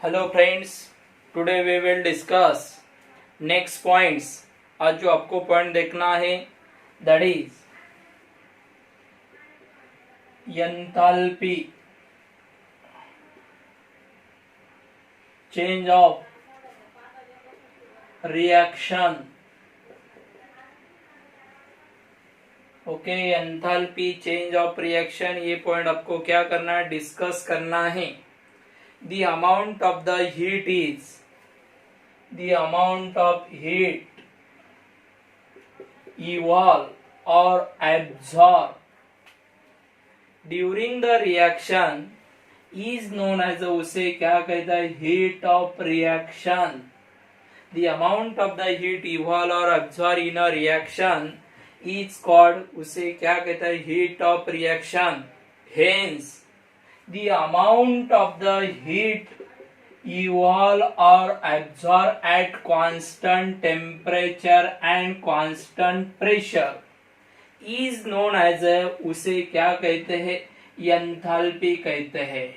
Hello friends, today we will discuss next points. आज जो आपको पॉइंट देखना है that is enthalpy, change of reaction. Okay, enthalpy change of reaction, ये point आपको क्या करना है, डिस्कस करना है। The amount of the heat is the amount of heat evolve or absorb during the reaction is known as, उसे क्या कहता है, heat of reaction. The amount of the heat evolve or absorb in a reaction is called, उसे क्या कहता है, heat of reaction. Hence the amount of the heat evolve or absorb at constant temperature and constant pressure is known as, उसे क्या कहते हैं, enthalpy कहते हैं.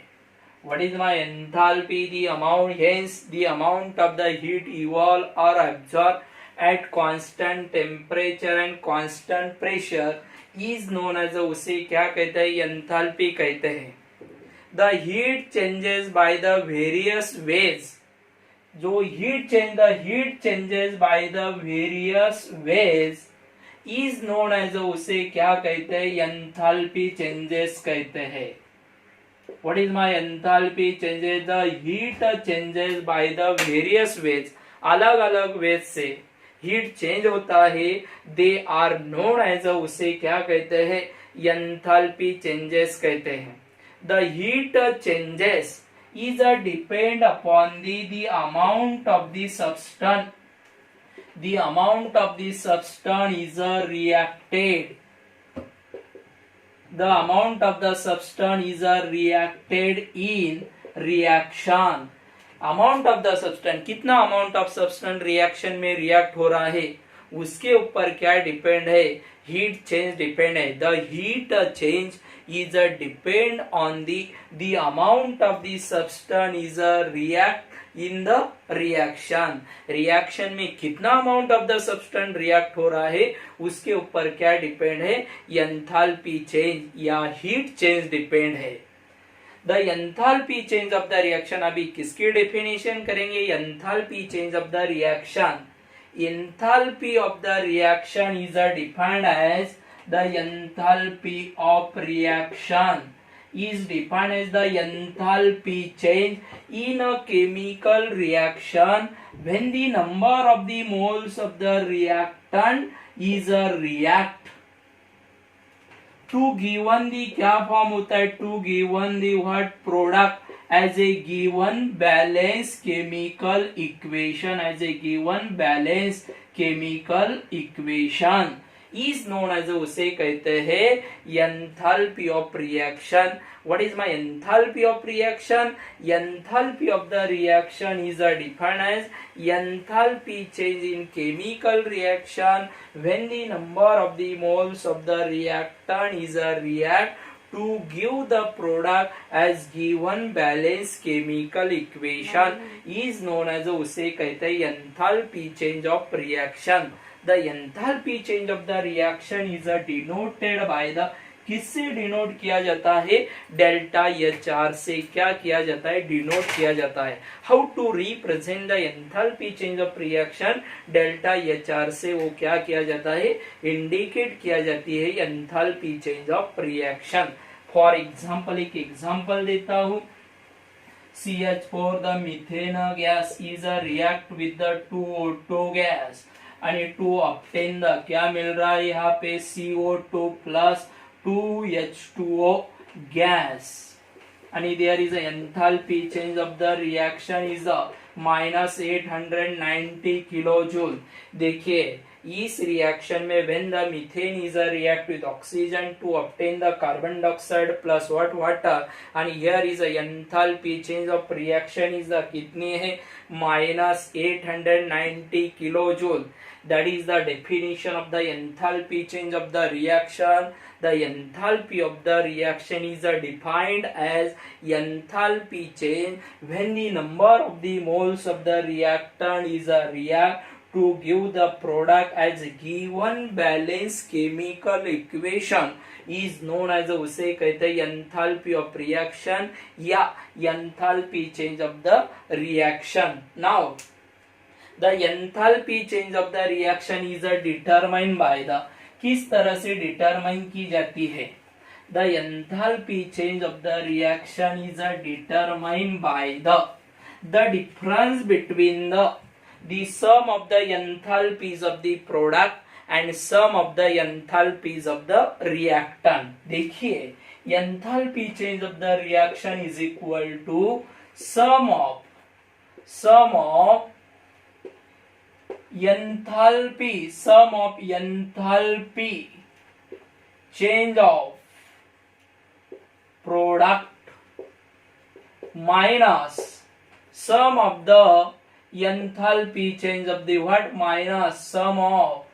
What is my enthalpy? The amount, hence the amount of the heat evolve or absorb at constant temperature and constant pressure is known as, उसे क्या कहते हैं, एंथैल्पी कहते हैं. The heat changes by the various ways. जो heat changes by the various ways is known as, उसे क्या कहते हैं, enthalpy changes कहते हैं. What is my enthalpy changes? The heat changes by the various ways. अलग अलग ways से heat change होता है. They are known as, उसे क्या कहते हैं, enthalpy changes कहते हैं. The heat changes is depend upon the amount of the substance. The amount of the substance is reacted. The amount of the substance is reacted in reaction. Amount of the substance, कितना amount of substance reaction में react हो रहा है, उसके ऊपर क्या depend है, heat change depend है. The heat change is depend on the amount of the substance is react in the reaction. reaction में कितना amount of the substance react हो रहा है, उसके ऊपर क्या डिपेंड है, enthalpy change या heat change डिपेंड है. The enthalpy change of the reaction, अभी किसकी डेफिनेशन करेंगे, enthalpy change of the reaction. Enthalpy of the reaction is defined as, the enthalpy of reaction is defined as the enthalpy change in a chemical reaction when the number of the moles of the reactant is react to given the, क्या form होता है, to given the what product as a given balance chemical equation, as a given balance chemical equation is known as, उसे कहते हैं enthalpy of reaction. What is my enthalpy of reaction? Enthalpy of the reaction is defined as enthalpy change in chemical reaction when the number of the moles of the reactant is react to give the product as given balance chemical equation is known as, उसे कहते हैं enthalpy change of reaction. The enthalpy change of the reaction is denoted by the, किससे denote किया जाता है, delta HR से क्या किया जाता है, डिनोट किया जाता है. How to represent the enthalpy change of reaction, delta HR से वो क्या किया जाता है, इंडिकेट किया जाती है enthalpy change of reaction. For example, एक एग्जांपल देता हूं. CH4 the methane gas is react with the 2O2 gas आणि टू ऑप्टेन द, क्या मिल रहा है यहाँ पे, CO2 plus 2H2O gas, and there is a enthalpy change of the reaction is -890 kilojoule. देखिए इस रिएक्शन में when the methane is react with oxygen to obtain the carbon dioxide plus what water, and here is a enthalpy change of reaction is the कितनी है -890 kilojoule. That is the definition of the enthalpy change of the reaction. The enthalpy of the reaction is defined as enthalpy change when the number of the moles of the reactant is react to give the product as given balanced chemical equation is known as उसे कहते हैं enthalpy of reaction या enthalpy change of the reaction. Now the enthalpy change of the reaction is determined by the किस तरह से determine की जाती है. The enthalpy change of the reaction is determined by the difference between the sum of the enthalpies of the product and sum of the enthalpies of the reactant. देखिए enthalpy change of the reaction is equal to sum of enthalpy change of product minus sum of the enthalpy change of the what minus sum of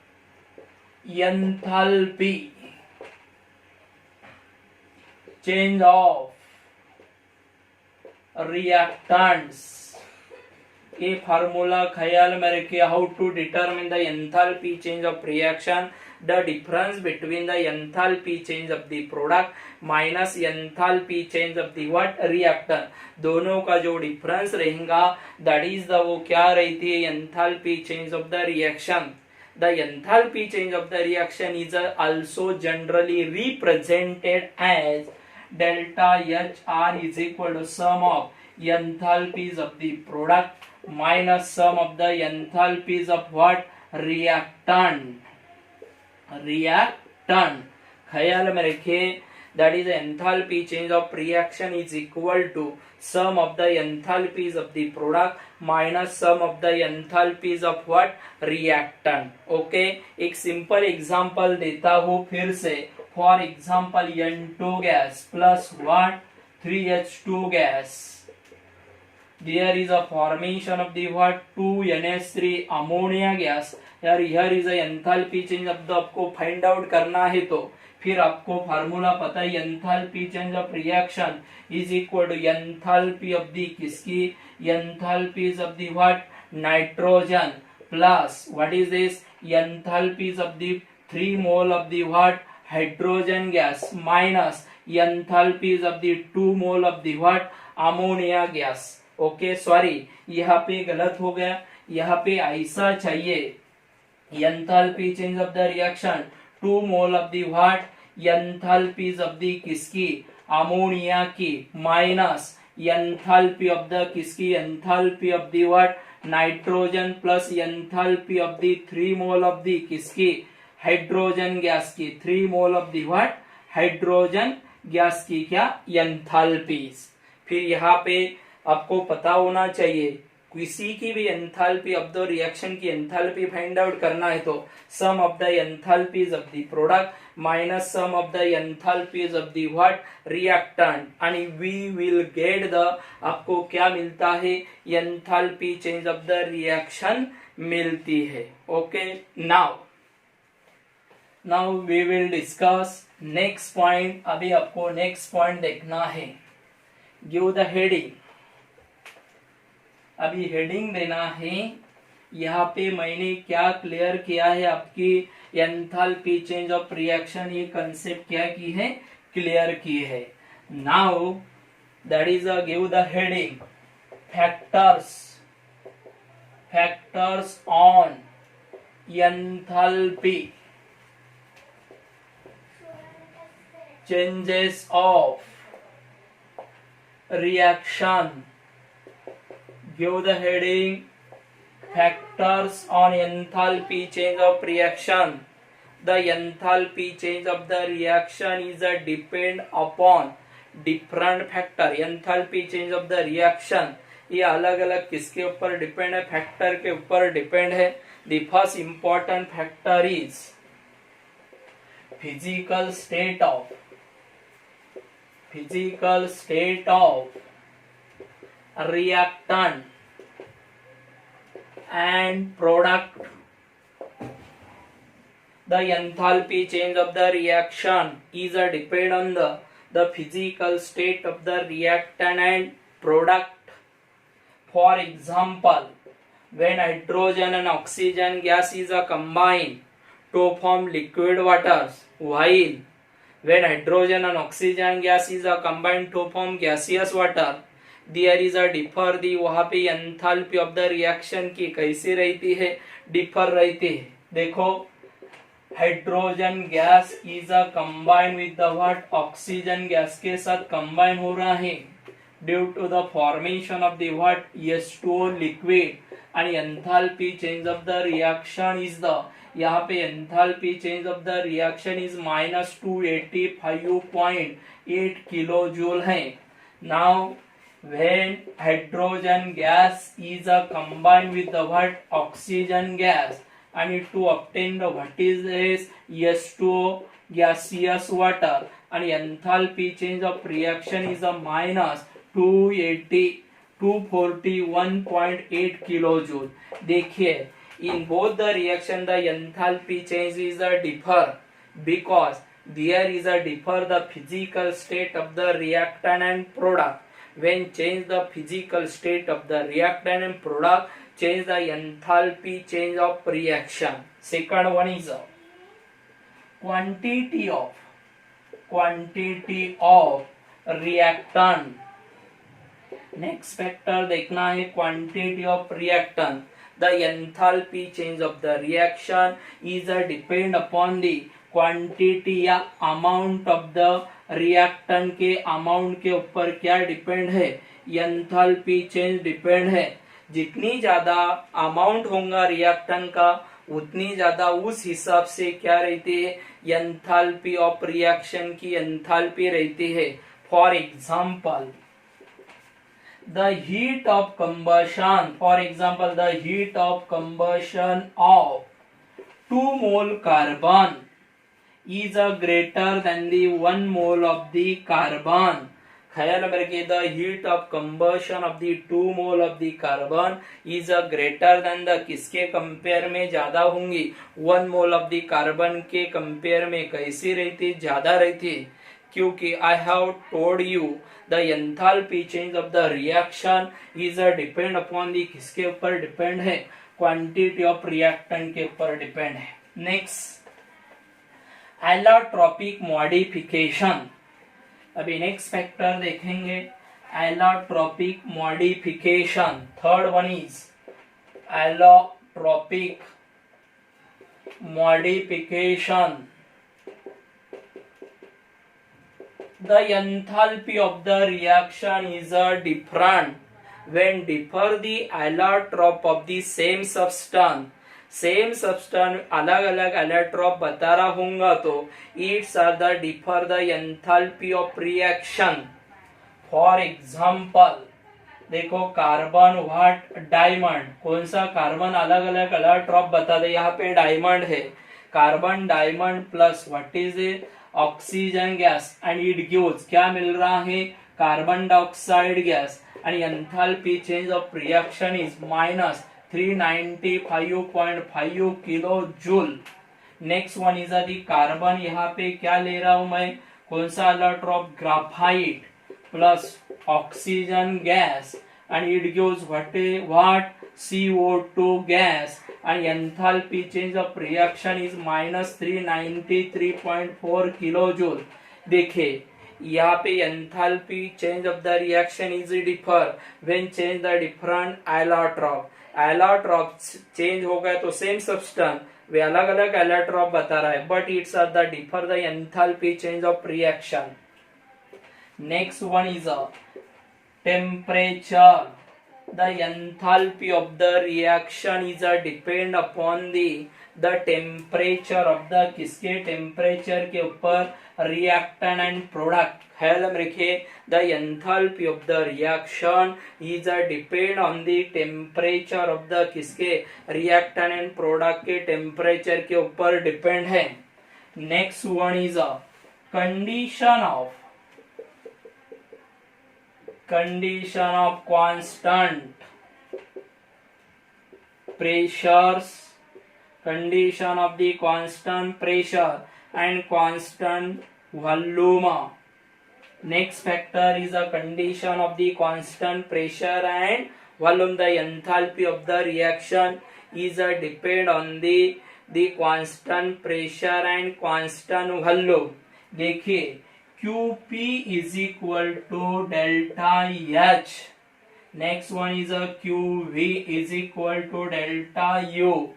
enthalpy change of reactants. ये formula ख्याल में रखिए. How to determine the enthalpy change of reaction. The difference between the enthalpy change of the product minus enthalpy change of the what reactant. दोनों का जो difference रहेगा that is the वो क्या रहती है enthalpy change of the reaction. The enthalpy change of the reaction is also generally represented as delta HR is equal to sum of enthalpies of the product minus sum of the enthalpies of what reactant. ख्याल में रखिए. That is the enthalpy change of reaction is equal to sum of the enthalpies of the product minus sum of the enthalpies of what reactant. Okay, एक simple example देता हूँ फिर से. For example N2 gas plus what 3H2 gas. There is a formation of the what 2NH3 ammonia gas. यार here is a enthalpy change of the आपको find out करना है तो फिर आपको फार्मूला पता है enthalpy change of reaction is equal to enthalpy of the किसकी enthalpies of the what nitrogen plus what is this enthalpies of the 3 mole of the what hydrogen gas minus enthalpies of the 2 mole of the what ammonia gas. Okay sorry यहाँ पे गलत हो गया. यहाँ पे ऐसा चाहिए enthalpy change of the reaction 2 mole of the what enthalpies of the किसकी अमोनिया की माइनस एंथैल्पी ऑफ द किसकी enthalpy of the what nitrogen plus enthalpy of the 3 mole of the किसकी हाइड्रोजन गैस की 3 mole of the what hydrogen gas की क्या enthalpies. फिर यहाँ पे आपको पता होना चाहिए किसी की भी एंथैल्पी ऑफ द रिएक्शन की एंथैल्पी फाइंड आउट करना है तो sum of the enthalpies of the product minus sum of the enthalpies of the what reactant and we will get the आपको क्या मिलता है enthalpy change of the reaction मिलती है. Okay now we will discuss next point. अभी आपको next point देखना है. Give the heading. अभी हेडिंग देना है. यहाँ पे मैंने क्या क्लियर किया है आपकी एंथैल्पी चेंज ऑफ रिएक्शन ये कंसेप्ट क्या की है क्लियर की है. Now that is give the heading factors on enthalpy changes of reaction. Give the heading factors on enthalpy change of reaction. The enthalpy change of the reaction is a depend upon different factor. enthalpy change of the reaction ये अलग अलग किसके ऊपर depend है factor के ऊपर depend है. The first important factor is physical state of reactant and product. The enthalpy change of the reaction is depend on the physical state of the reactant and product. For example, when hydrogen and oxygen gas is combined to form liquid waters, while when hydrogen and oxygen gas is combined to form gaseous water, there is a differ. दी वहाँ पे enthalpy of the reaction की कैसी रहती है, differ रहती है. देखो, hydrogen gas is combine with the what, oxygen gas के साथ कंबाइन हो रहा है due to the formation of the what H2O liquid. and enthalpy change of the reaction is the, यहाँ पे enthalpy change of the reaction is minus 285.8 kilojoule है. Now when hydrogen gas is combined with the what oxygen gas and it to obtain the what is this H2O gaseous water, and enthalpy change of reaction is a minus 241.8 kilojoule. देखिए, in both the reaction the enthalpy change is a differ because there is a differ the physical state of the reactant and product. When change the physical state of the reactant and product, change the enthalpy change of reaction. Second one is quantity of reactant. Next factor देखना है quantity of reactant. The enthalpy change of the reaction is depend upon the quantity या amount of the reactant के amount के ऊपर क्या depend है, enthalpy change depend है. जितनी ज्यादा अमाउंट होगा रिएक्टेंट का उतनी ज्यादा उस हिसाब से क्या रहती है, एंथैल्पी ऑफ रिएक्शन की एंथैल्पी रहती है. For example the heat of combustion, for example the heat of combustion of 2 mole carbon is greater than the 1 mole of the carbon. ख्याल रखिए, the heat of combustion of the 2 mole of the carbon is greater than the किसके compare में ज्यादा होंगी, 1 mole of the carbon के compare में कैसी रहती, ज्यादा रहती. क्योंकि I have told you the enthalpy change of the reaction is depend upon the किसके ऊपर डिपेंड है, क्वांटिटी ऑफ रिएक्टेंट के ऊपर डिपेंड है. Next allotropic modification. अभी नेक्स्ट फैक्टर देखेंगे allotropic modification. Third one is allotropic modification. The enthalpy of the reaction is different when differ the allotrop of the same substance. Same substance अलग अलग allotrope बता रहा होगा तो it's are the differ the enthalpy of reaction. For example देखो, carbon what diamond, कौन सा carbon अलग अलग एलोट्रोप बता दे. यहाँ पे डायमंड है, carbon diamond plus what is it oxygen gas and it gives क्या मिल रहा है, carbon dioxide gas. And enthalpy change of reaction is minus 395.5 kilo joule. Next one is the carbon, यहाँ पे क्या ले रहा हूं मैं, कौन सा allotrope, graphite plus oxygen gas and it gives what CO2 gas. And enthalpy change of reaction is minus 393.4 kilo joule. देखिए, यहाँ पे enthalpy change of the reaction is differ when change the different allotrope. Allotrope change हो गए तो same substance वे अलग अलग allotrope बता रहा है, but it's are the differ the enthalpy change of reaction. Next one is temperature. the enthalpy of the reaction is depend upon the temperature of the किसके temperature के ऊपर reactant and product. ख्याल में रखिए, the enthalpy of the reaction is depend on the temperature of the किसके reactant and product के temperature के ऊपर depend है. Next one is a condition of constant pressures, condition of the constant pressure and constant volume. Next factor is a condition of the constant pressure and volume. The enthalpy of the reaction is depend on the constant pressure and constant volume. देखिए QP is equal to delta H. Next one is a QV is equal to delta U.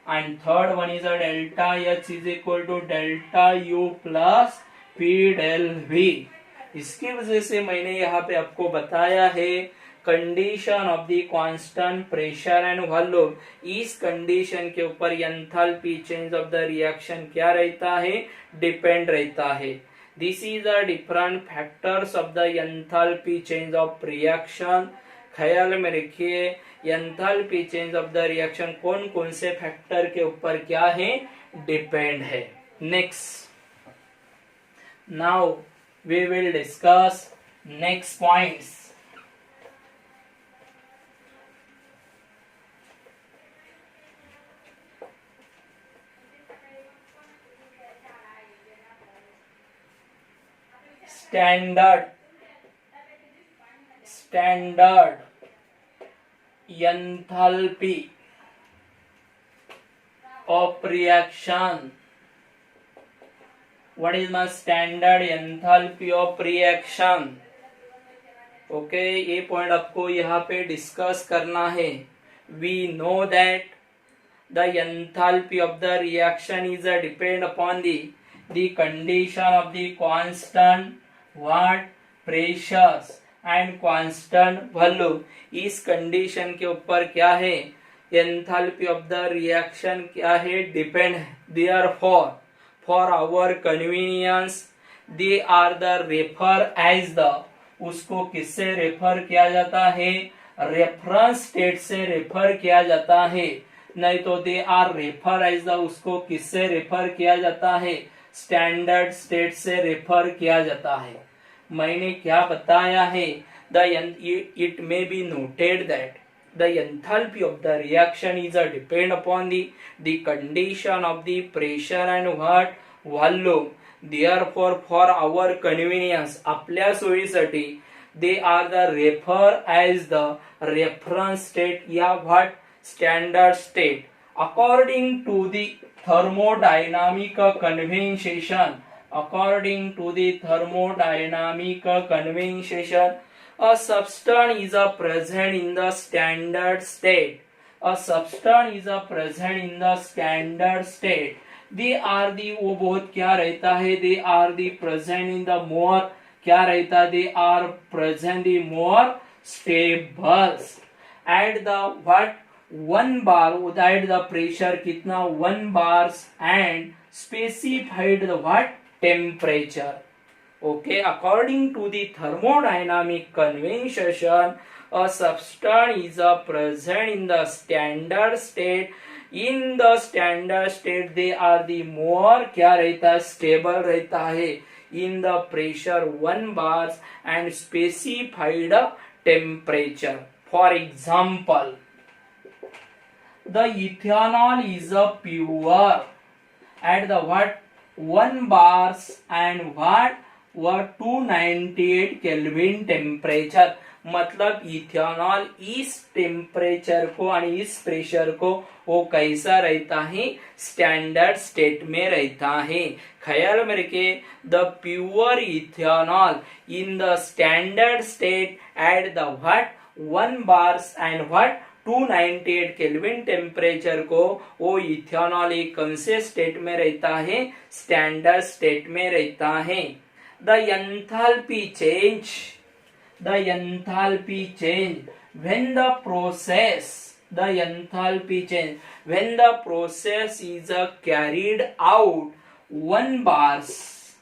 And third one is a delta H is equal to delta U plus P del V. इसकी वजह से मैंने यहाँ पे आपको बताया है condition of the constant pressure and volume. इस कंडीशन के ऊपर enthalpy change of the reaction क्या रहता है, डिपेंड रहता है. This is the different factors of the enthalpy change of reaction. ख्याल में रखिए, enthalpy change of the reaction कौन कौन से फैक्टर के ऊपर क्या है, डिपेंड है. Next, now we will discuss next points. Standard enthalpy of reaction. What is my standard enthalpy of reaction? Okay, ये पॉइंट आपको यहाँ पे डिस्कस करना है. We know that the enthalpy of the reaction is depend upon the condition of the constant pressures and constant volume. इस condition के ऊपर क्या है, enthalpy of the reaction क्या है, डिपेंड है. Therefore, for our convenience they are the refer as the, उसको किससे रेफर किया जाता है, रेफरेंस स्टेट से रेफर किया जाता है. नहीं तो they are refer as the, उसको किससे रेफर किया जाता है, स्टैंडर्ड स्टेट से रेफर किया जाता है. मैंने क्या बताया है, it may be noted that the enthalpy of the reaction is depend upon the condition of the pressure and volume. Therefore, for our convenience, आपल्या सोयीसाठी, they are the refer as the reference state या standard state. According to the thermodynamic convention, a substance is present in the standard state. They are the, वो बहुत क्या रहता है, they are the present in the more, क्या रहता है, they are present the more stables at the 1 bar, at the pressure कितना 1 bars and specified the temperature. Okay, according to the thermodynamic convention, a substance is present in the standard state. In the standard state, they are the more क्या रहता है, stable रहता है in the pressure 1 bars and specified temperature. For example, the ethanol is pure at the 1 bars and 298 Kelvin temperature. मतलब ethanol इस temperature को और इस प्रेशर को वो कैसा रहता है, स्टैंडर्ड स्टेट में रहता है. ख्याल में रखिए, the pure ethanol in the standard state at the 1 bars and 298 kelvin temperature को वो इथेनॉल एक कौन से स्टेट में रहता है, स्टैंडर्ड स्टेट में रहता है. The enthalpy change when the process, the enthalpy change, when the process is carried out 1 bars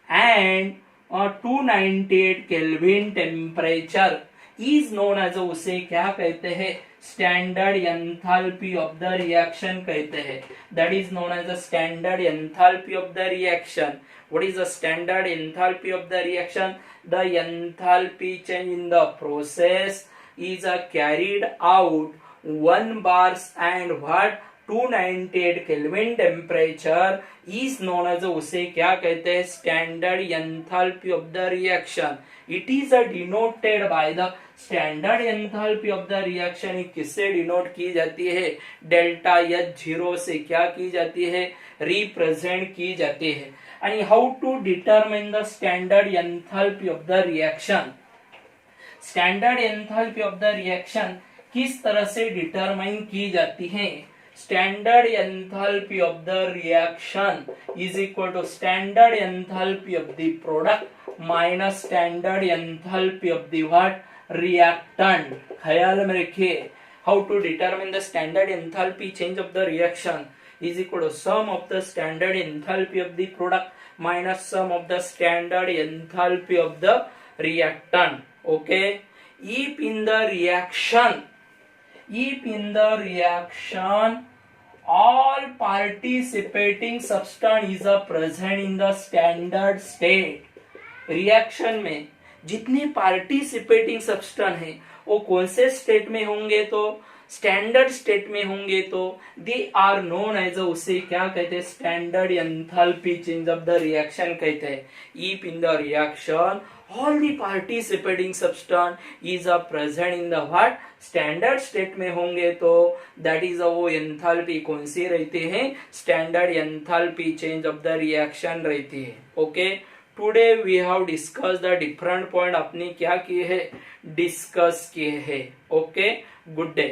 and 298 Kelvin temperature is known as, उसे क्या कहते हैं, standard enthalpy of the reaction कहते हैं. That is known as the standard enthalpy of the reaction. What is the standard enthalpy of the reaction? The enthalpy change in the process is carried out 1 bars and what 298 Kelvin temperature is known as, उसे क्या कहते हैं, standard enthalpy of the reaction. It is denoted by the standard enthalpy of the reaction. किससे denote की जाती है? Delta H0 से क्या की जाती है? रिप्रेजेंट की जाती है. And how to determine the standard enthalpy of the reaction? Standard enthalpy of the reaction किस तरह से डिटरमाइन की जाती है? Standard enthalpy of the reaction is equal to standard enthalpy of the product minus standard enthalpy of the what? Reactant. ख्याल में रखिए. How to determine the standard enthalpy change of the reaction is equal to sum of the standard enthalpy of the product minus sum of the standard enthalpy of the reactant. Okay. If in the reaction all participating substance is present in the standard state, reaction में जितने participating substance हैं वो कौन से state में होंगे? तो standard state में होंगे. तो दे आर नोन एज, उसे क्या कहते हैं, standard enthalpy change of the reaction कहते हैं. If in the reaction all the participating substance is present in the what? Standard state में होंगे तो that is वो एंथैल्पी कौन सी रहती है? Standard enthalpy change of the reaction रहती है. Okay. Today we have discuss the different point. अपनी क्या किए है? डिस्कस किए है. ओके. Good day.